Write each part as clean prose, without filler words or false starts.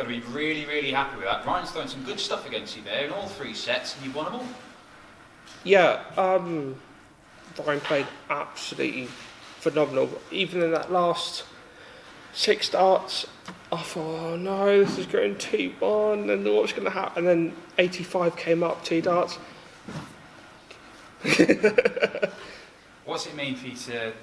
to be really, really happy with that. Ryan's thrown some good stuff against you there in all 3 sets, and you've won them all. Yeah, Ryan played absolutely phenomenal. Even in that last 6 darts, I thought, oh no, this is going 2-1, and what's going to happen? And then 85 came up, 2 darts. What's it mean for you to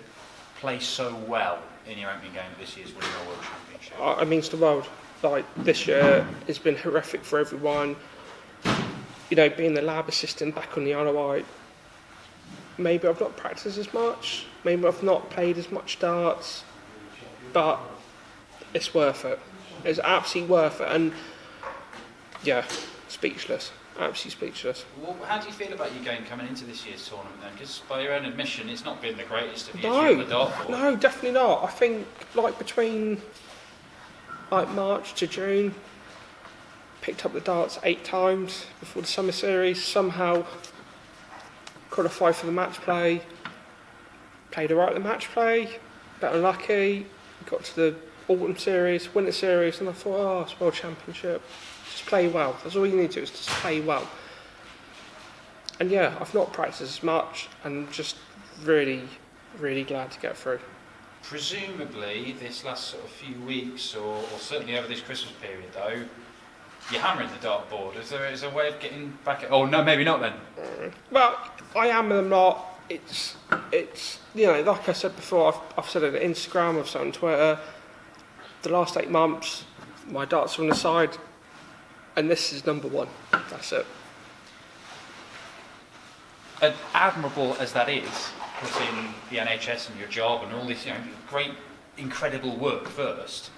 play so well in your opening game of this year's Winmau World Championship? It means the world. Like, this year has been horrific for everyone. You know, being the lab assistant back on the Isle of Wight, maybe I've not practiced as much, maybe I've not played as much darts, but it's worth it. It's absolutely worth it. And yeah, speechless. Absolutely speechless. Well, how do you feel about your game coming into this year's tournament then? Because by your own admission, it's not been the greatest of years on the dartboard. No, definitely not. I think like between like March to June, picked up the darts 8 times before the summer series. Somehow qualified for the match play. Played alright the match play. Got unlucky. Got to the autumn series, winter series, and I thought, oh, it's World Championship. Just play well. That's all you need to do, is just play well. And yeah, I've not practiced as much, and I'm just really, really glad to get through. Presumably, this last sort of few weeks, or certainly over this Christmas period, though, you're hammering the dartboard. Is there a way of getting back at... Oh, no, maybe not then. Well, I am and I'm not. It's you know, like I said before, I've said it on Instagram, I've said it on Twitter. The last 8 months, my darts are on the side, and this is number 1. That's it. And admirable as that is, putting the NHS and your job and all this, you know, great, incredible work first.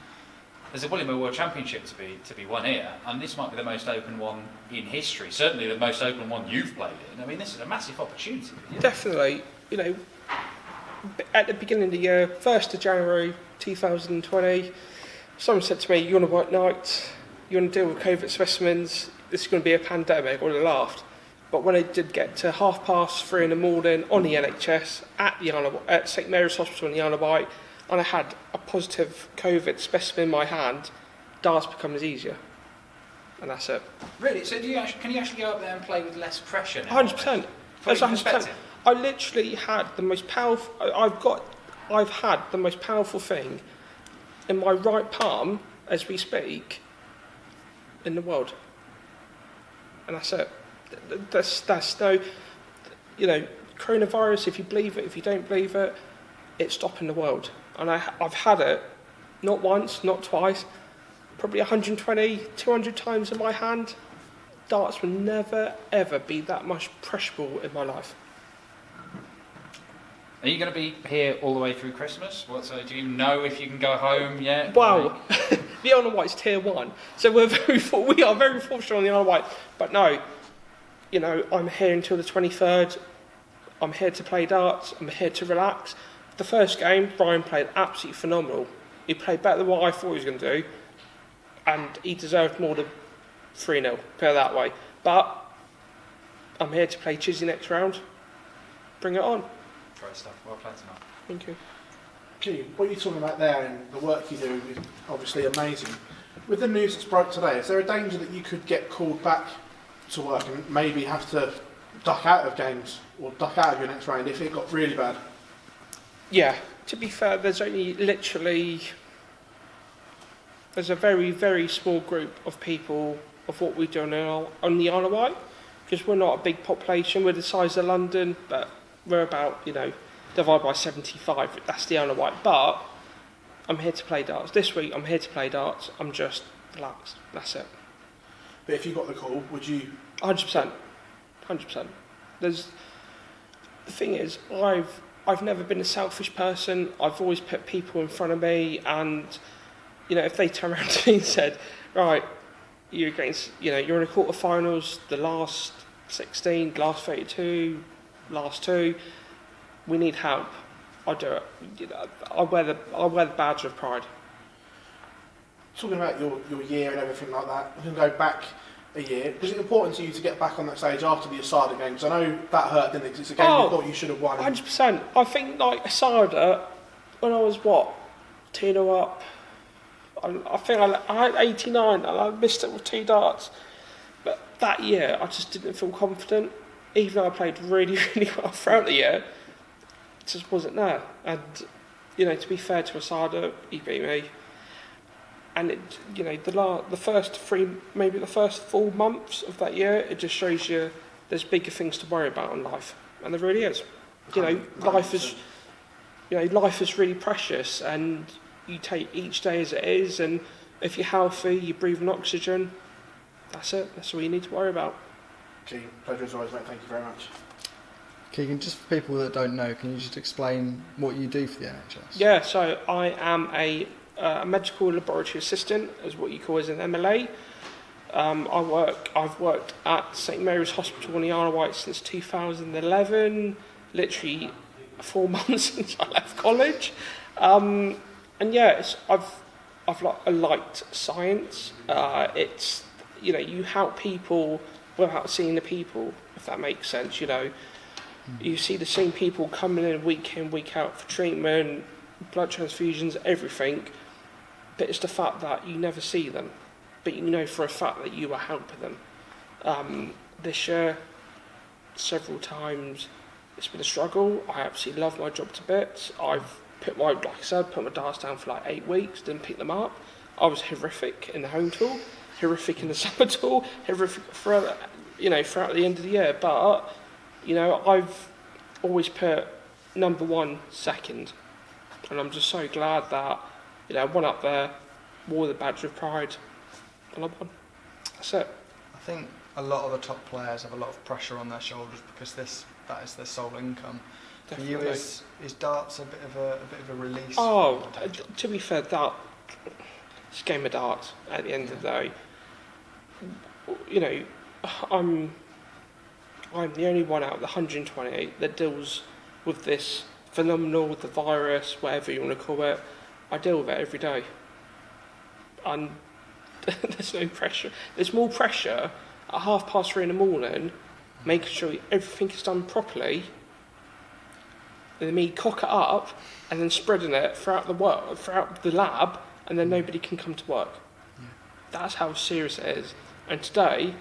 There's a Winmau World Championship to be won here, and this might be the most open one in history. Certainly the most open one you've played in. I mean, this is a massive opportunity for you. Definitely. You know, at the beginning of the year, 1st of January 2020, someone said to me, "You want to work nights? You want to deal with COVID specimens? This is going to be a pandemic." I would have laughed. But when I did get to 3:30 in the morning on the NHS at St Mary's Hospital in the Isle of Wight, and I had a positive COVID specimen in my hand, darts becomes easier. And that's it. Really? So can you actually go up there and play with less pressure now? 100%. That's 100%. I literally had the most powerful... I've had the most powerful thing in my right palm, as we speak, in the world. And that's it. That's no... You know, coronavirus, if you believe it, if you don't believe it, it's stopping the world. And I've had it, not once, not twice, probably 120, 200 times in my hand. Darts will never, ever be that much pressurable in my life. Are you going to be here all the way through Christmas? Do you know if you can go home yet? Well, the Isle of Wight's tier 1, so we are very fortunate on the Isle of Wight. But no, you know, I'm here until the 23rd. I'm here to play darts. I'm here to relax. The first game, Brian played absolutely phenomenal. He played better than what I thought he was going to do, and he deserved more than 3-0, put it that way. But I'm here to play Chizzy next round. Bring it on. Great stuff. Well played tonight. Thank you. Keegan, what you're talking about there and the work you do is obviously amazing. With the news that's broke today, is there a danger that you could get called back to work and maybe have to duck out of games or duck out of your next round if it got really bad? Yeah, to be fair, there's a very, very small group of people of what we do on the Isle of Wight, because we're not a big population. We're the size of London, but we're about, you know, divided by 75. That's the Isle of Wight. But I'm here to play darts. This week, I'm here to play darts. I'm just relaxed. That's it. But if you got the call, would you? 100%. 100%. The thing is, I've never been a selfish person. I've always put people in front of me, and you know, if they turn around to me and said, "Right, you're against, you know, you're in the quarterfinals, the last 16, last 32, last 2, we need help," I'll do it. You know, I'll wear the badge of pride. Talking about your year and everything like that, we can go back a year. Was it important to you to get back on that stage after the Asada game? Because I know that hurt, didn't it? Because it's a game you thought you should have won. 100%. I think, like, Asada, when I was, 2-0 up, I think I had 89 and I missed it with 2 darts. But that year, I just didn't feel confident. Even though I played really, really well throughout the year, it just wasn't there. And, you know, to be fair to Asada, he beat me. And, the first 4 months of that year, it just shows you there's bigger things to worry about in life. And there really is. Life is really precious, and you take each day as it is, and if you're healthy, you breathe in oxygen, that's it. That's all you need to worry about. Keegan, pleasure as always, mate. Thank you very much. Keegan, just for people that don't know, can you just explain what you do for the NHS? Yeah, so I am a medical laboratory assistant, as what you call as an MLA. I've worked at St Mary's Hospital in the Isle of Wight since 2011, literally 4 months since I left college. And yeah, I've liked science. It's, you help people without seeing the people, if that makes sense. You see the same people coming in, week out for treatment, blood transfusions, everything. But it's the fact that you never see them, but you know for a fact that you are helping them. This year, several times, it's been a struggle. I absolutely love my job to bits. I've put my darts down for like 8 weeks, didn't pick them up. I was horrific in the home tour, horrific in the summer tour, horrific throughout the end of the year. But, I've always put number 1 second. And I'm just so glad that, I went up there, wore the badge of pride, and I won. That's it. I think a lot of the top players have a lot of pressure on their shoulders because that is their sole income. Definitely. For you, is darts a bit of a release? Oh, to be fair, it's a game of darts at the end of the day. I'm the only one out of the 128 that deals with this phenomenal, the virus, whatever you want to call it. I deal with it every day. And there's no pressure. There's more pressure at 3:30 in the morning, making sure everything is done properly, than me cock it up and then spreading it throughout the lab, and then nobody can come to work. Yeah. That's how serious it is. And today,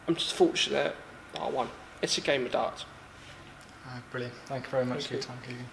I'm just fortunate that I won. It's a game of darts. Brilliant. Thank you very much for your time, Keegan.